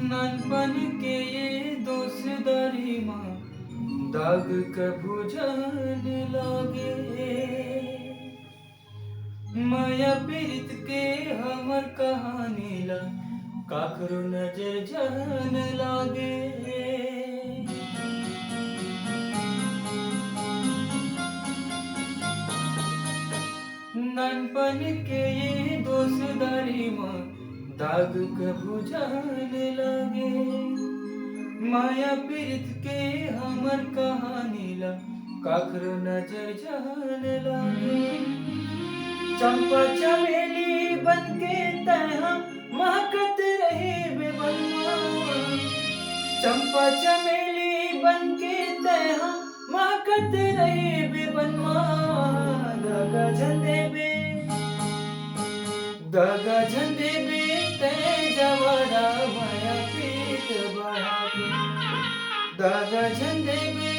नानपन के ये दोस्तारी माँ दाग कभू जाने लागे। माया पीरित के हमर कहानी ला काकरो नजर जान लागे। नानपन के ये दोस्तारी माँ दाग कभू जाने लागे। माया पीरित के हमर कहानी ला काकरो नजर जान लागे। चंपा चमेली बनके तहाँ महकत रहे बेबलवा। चंपा चमेली बनके तहाँ महकत रहे बेबलवा। दागा झंडे बे तै जवारा माया पीत बढ़ा के। दागा झंडे बे